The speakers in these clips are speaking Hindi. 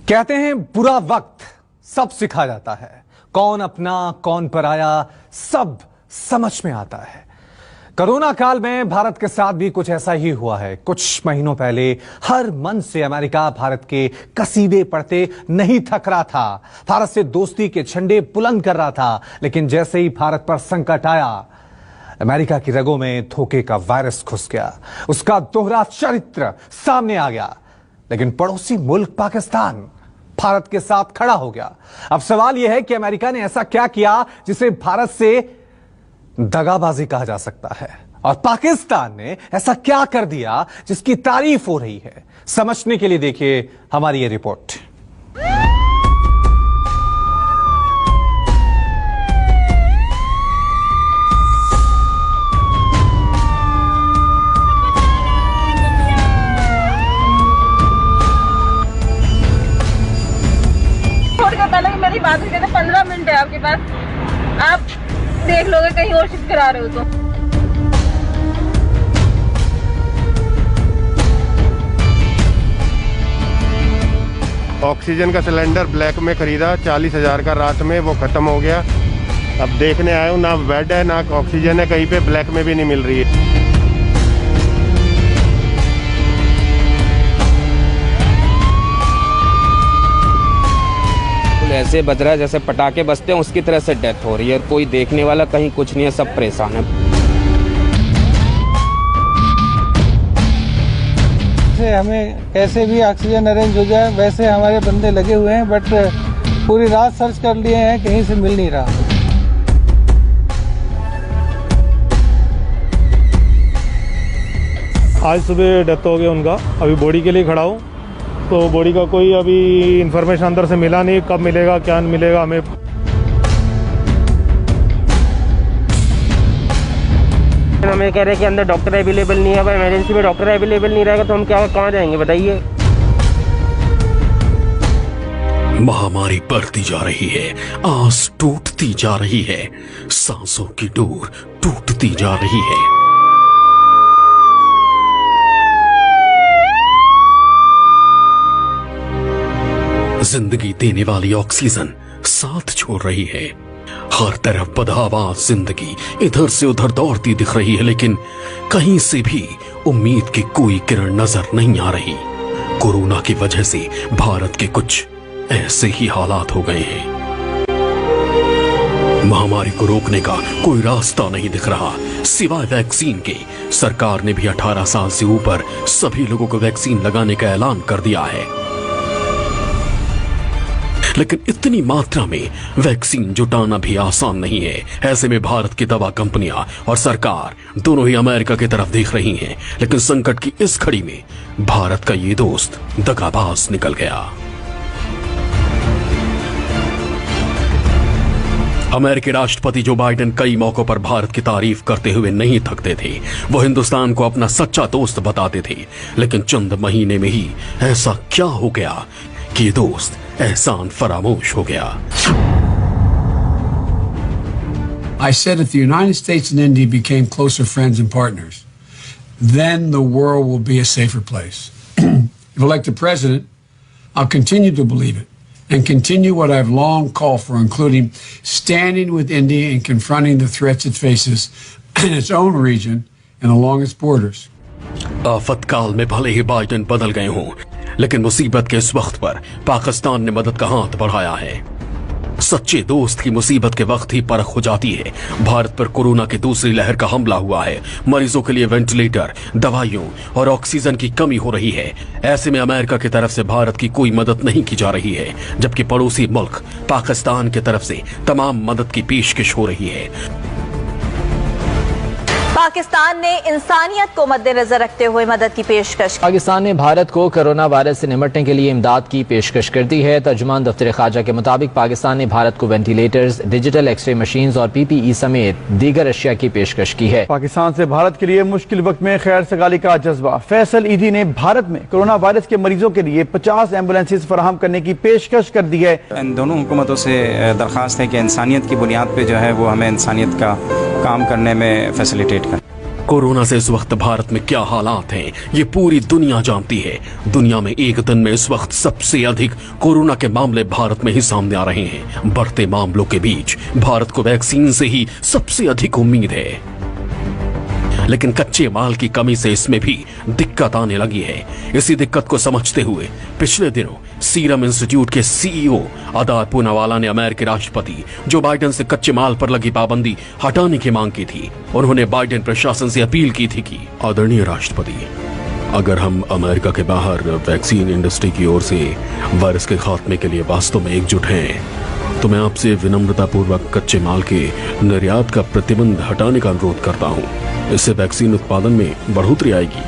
कहते हैं बुरा वक्त सब सिखा जाता है, कौन अपना कौन पराया सब समझ में आता है। कोरोना काल में भारत के साथ भी कुछ ऐसा ही हुआ है। कुछ महीनों पहले हर मन से अमेरिका भारत के कसीदे पढ़ते नहीं थक रहा था, भारत से दोस्ती के झंडे बुलंद कर रहा था। लेकिन जैसे ही भारत पर संकट आया, अमेरिका की रगों में धोखे का वायरस घुस गया, उसका दोहरा चरित्र सामने आ गया। लेकिन पड़ोसी मुल्क पाकिस्तान भारत के साथ खड़ा हो गया। अब सवाल यह है कि अमेरिका ने ऐसा क्या किया जिसे भारत से दगाबाजी कहा जा सकता है, और पाकिस्तान ने ऐसा क्या कर दिया जिसकी तारीफ हो रही है। समझने के लिए देखिए हमारी ये रिपोर्ट। पहले मेरी बात हुई थी, 15 मिनट है आपके पास, आप देख लोगे कहीं और शिफ्ट करा रहे हो तो। ऑक्सीजन का सिलेंडर ब्लैक में खरीदा 40,000 का, रात में वो खत्म हो गया। अब देखने आया हूँ, ना बेड है ना ऑक्सीजन है, कहीं पे ब्लैक में भी नहीं मिल रही है। ऐसे बज रहा है जैसे पटाखे बजते हैं, उसकी तरह से डेथ हो रही है। कोई देखने वाला कहीं कुछ नहीं है, सब परेशान है। हमें कैसे भी ऑक्सीजन अरेंज हो जाए, वैसे हमारे बंदे लगे हुए हैं, बट पूरी रात सर्च कर लिए हैं, कहीं से मिल नहीं रहा। आज सुबह डेथ हो गया उनका, अभी बॉडी के लिए खड़ा हूँ, तो बॉडी का कोई अभी इंफॉर्मेशन अंदर से मिला नहीं, कब मिलेगा क्या मिलेगा हमें। हमें कह रहे हैं कि अंदर डॉक्टर अवेलेबल नहीं है। अगर इमरजेंसी में डॉक्टर अवेलेबल नहीं रहेगा तो हम कहाँ जाएंगे बताइए। महामारी बढ़ती जा रही है, आस टूटती जा रही है, सांसों की डोर टूटती जा रही है। जिंदगी देने वाली ऑक्सीजन साथ छोड़ रही है। हर तरफ बदहवास जिंदगी इधर से उधर दौड़ती दिख रही है, लेकिन कहीं से भी उम्मीद की कोई किरण नजर नहीं आ रही। कोरोना की वजह से भारत के कुछ ऐसे ही हालात हो गए हैं। महामारी को रोकने का कोई रास्ता नहीं दिख रहा सिवाय वैक्सीन के। सरकार ने भी 18 साल से ऊपर सभी लोगों को वैक्सीन लगाने का ऐलान कर दिया है, लेकिन इतनी मात्रा में वैक्सीन जुटाना भी आसान नहीं है। ऐसे में भारत की दवा कंपनियां और सरकार दोनों ही अमेरिका की तरफ देख रही हैं, लेकिन संकट की इस घड़ी में भारत का ये दोस्त दगाबाज निकल गया। अमेरिकी राष्ट्रपति जो बाइडेन कई मौकों पर भारत की तारीफ करते हुए नहीं थकते थे। वो हिंदुस्तान को अपना सच्चा दोस्त बताते थे, लेकिन चंद महीने में ही ऐसा क्या हो गया कि दोस्त एहसान फरामोश हो गया। I said if the United States and India became closer friends and partners, then the world will be a safer place. If elected president, I'll continue to believe it and continue what I've long called for, including standing with India and confronting the threats it faces in its own region and along its borders. आफत काल में भले ही बाइडेन बदल गए हों, लेकिन मुसीबत के इस वक्त पर पाकिस्तान ने मदद का हाथ बढ़ाया है। सच्चे दोस्त की मुसीबत के वक्त ही परख हो जाती है। भारत पर कोरोना की दूसरी लहर का हमला हुआ है। मरीजों के लिए वेंटिलेटर, दवाइयों और ऑक्सीजन की कमी हो रही है। ऐसे में अमेरिका की तरफ से भारत की कोई मदद नहीं की जा रही है, जबकि पड़ोसी मुल्क पाकिस्तान की तरफ से तमाम मदद की पेशकश हो रही है। पाकिस्तान ने इंसानियत को मद्देनजर रखते हुए मदद की पेशकश। पाकिस्तान ने भारत को कोरोना वायरस से निपटने के लिए इमदाद की पेशकश कर दी है। तर्जुमान दफ्तर ख़ारजा के मुताबिक पाकिस्तान ने भारत को वेंटिलेटर्स, डिजिटल एक्सरे मशीन्स और PPE समेत दीगर अशिया की पेशकश की है। पाकिस्तान से भारत के लिए मुश्किल वक्त में खैर सगाली का जज्बा। फैसल ईदी ने भारत में कोरोना वायरस के मरीजों के लिए 50 एम्बुलेंसेज फराहम करने की पेशकश कर दी है। इन दोनों हुकूमतों से दरख्वास्त है कि इंसानियत की बुनियाद पर जो है वो हमें इंसानियत का काम करने में फैसिलिटेट करें। कोरोना से इस वक्त भारत में क्या हालात हैं ये पूरी दुनिया जानती है। दुनिया में एक दिन में इस वक्त सबसे अधिक कोरोना के मामले भारत में ही सामने आ रहे हैं। बढ़ते मामलों के बीच भारत को वैक्सीन से ही सबसे अधिक उम्मीद है, लेकिन कच्चे माल की कमी से इसमें भी दिक्कत आने लगी है। इसी दिक्कत को समझते हुए पिछले दिनों सीरम इंस्टीट्यूट के सीईओ आदार पूनावाला ने अमेरिकी राष्ट्रपति जो बाइडेन से कच्चे माल पर लगी पाबंदी हटाने की मांग की थी। उन्होंने बाइडेन प्रशासन से अपील की थी कि आदरणीय राष्ट्रपति, अगर हम अमेरिका के बाहर वैक्सीन इंडस्ट्री की ओर से वायरस के खात्मे के लिए वास्तव में एकजुट हैं, तो मैं आपसे विनम्रतापूर्वक कच्चे माल के निर्यात का प्रतिबंध हटाने का अनुरोध करता हूं। इससे वैक्सीन उत्पादन में बढ़ोतरी आएगी।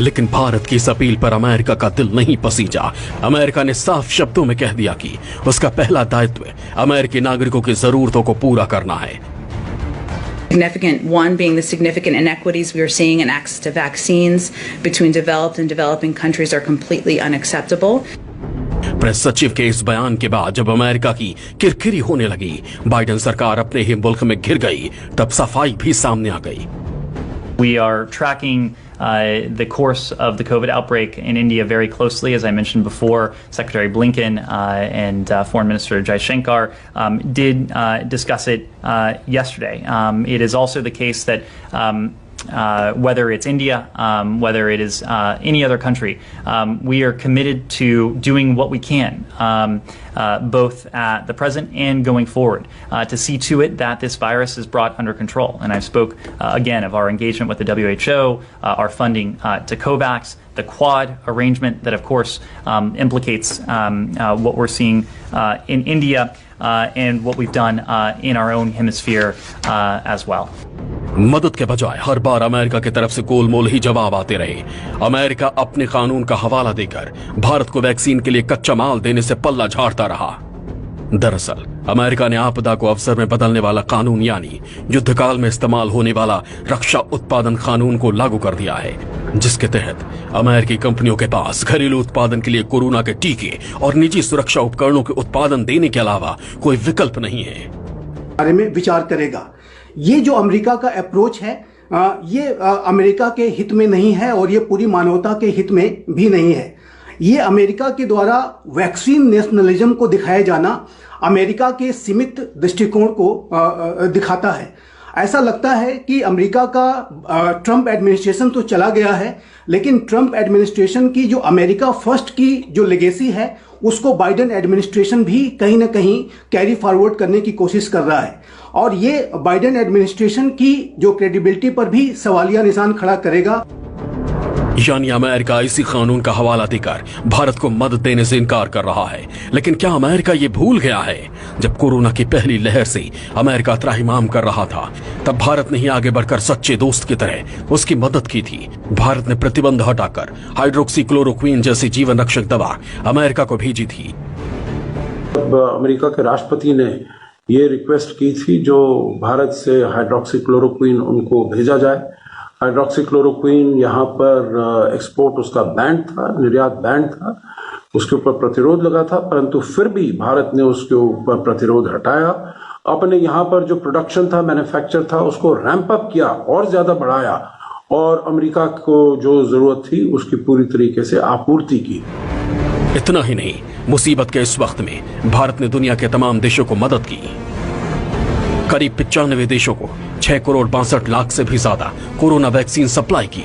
लेकिन भारत की इस अपील पर अमेरिका का दिल नहीं पसीजा। अमेरिका ने साफ शब्दों में कह दिया कि उसका पहला दायित्व अमेरिकी नागरिकों की जरूरतों को पूरा करना है। Significant, one being the significant inequities we are seeing in access to vaccines between developed and developing countries are completely unacceptable. Press सचिव के इस बयान के बाद जब अमेरिका की किरकिरी होने लगी, बाइडेन सरकार अपने ही मुल्क में घिर गई, तब सफाई भी सामने आ गई। We are tracking the course of the COVID outbreak in India very closely. As I mentioned before, Secretary Blinken and Foreign Minister Jaishankar did discuss it yesterday. It is also the case that whether it's India, whether it is any other country, we are committed to doing what we can, both at the present and going forward, to see to it that this virus is brought under control. And I spoke again of our engagement with the WHO, our funding to COVAX, the Quad arrangement that of course implicates what we're seeing in India and what we've done in our own hemisphere as well. मदद के बजाय हर बार अमेरिका की तरफ से गोलमोल ही जवाब आते रहे। अमेरिका अपने कानून का हवाला देकर भारत को वैक्सीन के लिए कच्चा माल देने से पल्ला झाड़ता रहा। दरअसल अमेरिका ने आपदा को अवसर में बदलने वाला कानून यानी युद्धकाल में इस्तेमाल होने वाला रक्षा उत्पादन कानून को लागू कर दिया है, जिसके तहत अमेरिकी कंपनियों के पास घरेलू उत्पादन के लिए कोरोना के टीके और निजी सुरक्षा उपकरणों के उत्पादन देने के अलावा कोई विकल्प नहीं है। बारे में विचार करेगा। ये जो अमेरिका का अप्रोच है ये अमेरिका के हित में नहीं है और ये पूरी मानवता के हित में भी नहीं है। ये अमेरिका के द्वारा वैक्सीन नेशनलिज्म को दिखाया जाना अमेरिका के सीमित दृष्टिकोण को दिखाता है। ऐसा लगता है कि अमेरिका का ट्रंप एडमिनिस्ट्रेशन तो चला गया है, लेकिन ट्रंप एडमिनिस्ट्रेशन की जो अमेरिका फर्स्ट की जो लेगेसी है उसको बाइडेन एडमिनिस्ट्रेशन भी कहीं ना कहीं कैरी फॉरवर्ड करने की कोशिश कर रहा है और ये बाइडेन एडमिनिस्ट्रेशन की जो क्रेडिबिलिटी पर भी सवालिया निशान खड़ा करेगा। यानी अमेरिका इसी कानून का हवाला देकर भारत को मदद देने से इनकार कर रहा है। लेकिन क्या अमेरिका ये भूल गया है जब कोरोना की पहली लहर से अमेरिका त्राहिमाम कर रहा था तब भारत ने ही आगे बढ़कर सच्चे दोस्त की तरह उसकी मदद की थी। भारत ने प्रतिबंध हटाकर हाइड्रोक्सीक्लोरोक्वीन जैसी जीवन रक्षक दवा अमेरिका को भेजी थी। अमेरिका के राष्ट्रपति ने ये रिक्वेस्ट की थी जो भारत से हाइड्रोक्सीक्लोरोक्वीन उनको भेजा जाए। हाइड्रोक्सीक्लोरोक्वीन यहाँ पर एक्सपोर्ट उसका बैंड था, निर्यात बैंड था, उसके ऊपर प्रतिरोध लगा था, परंतु फिर भी भारत ने उसके ऊपर प्रतिरोध हटाया। अपने यहाँ पर जो प्रोडक्शन था, मैन्युफैक्चर था, उसको रैंप अप किया और ज्यादा बढ़ाया और अमेरिका को जो जरूरत थी उसकी पूरी तरीके से आपूर्ति की। इतना ही नहीं, मुसीबत के इस वक्त में भारत ने दुनिया के तमाम देशों को मदद की। करीब 95 देशों को 6 करोड़ 62 लाख से भी ज्यादा कोरोना वैक्सीन सप्लाई की।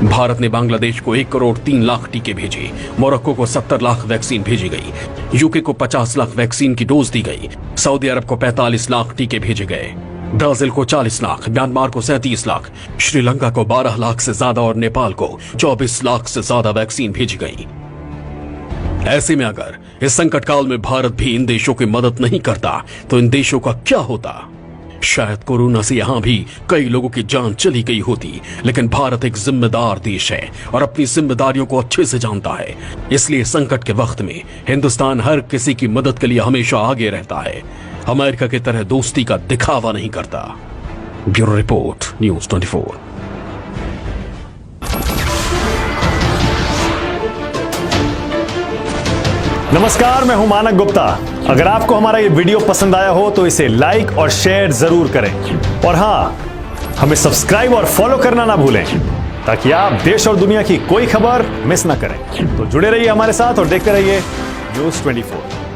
भारत ने बांग्लादेश को 1 करोड़ 3 लाख टीके भेजे, मोरक्को को 70 लाख वैक्सीन भेजी गई, यूके को 50 लाख वैक्सीन की डोज दी गई, सऊदी अरब को 45 लाख टीके भेजे गए, ब्राजील को 40 लाख, म्यांमार को 37 लाख, श्रीलंका को 12 लाख से ज्यादा और नेपाल को 24 लाख से ज्यादा वैक्सीन भेजी गई। ऐसे में अगर इस संकट काल में भारत भी इन देशों की मदद नहीं करता तो इन देशों का क्या होता? शायद कोरोना से यहां भी कई लोगों की जान चली गई होती, लेकिन भारत एक जिम्मेदार देश है और अपनी जिम्मेदारियों को अच्छे से जानता है। इसलिए संकट के वक्त में हिंदुस्तान हर किसी की मदद के लिए हमेशा आगे रहता है। अमेरिका की तरह दोस्ती का दिखावा नहीं करता। Bureau report, news 24। नमस्कार, मैं हूं मानक गुप्ता। अगर आपको हमारा ये वीडियो पसंद आया हो तो इसे लाइक और शेयर जरूर करें और हां, हमें सब्सक्राइब और फॉलो करना ना भूलें ताकि आप देश और दुनिया की कोई खबर मिस ना करें। तो जुड़े रहिए हमारे साथ और देखते रहिए न्यूज़ 24।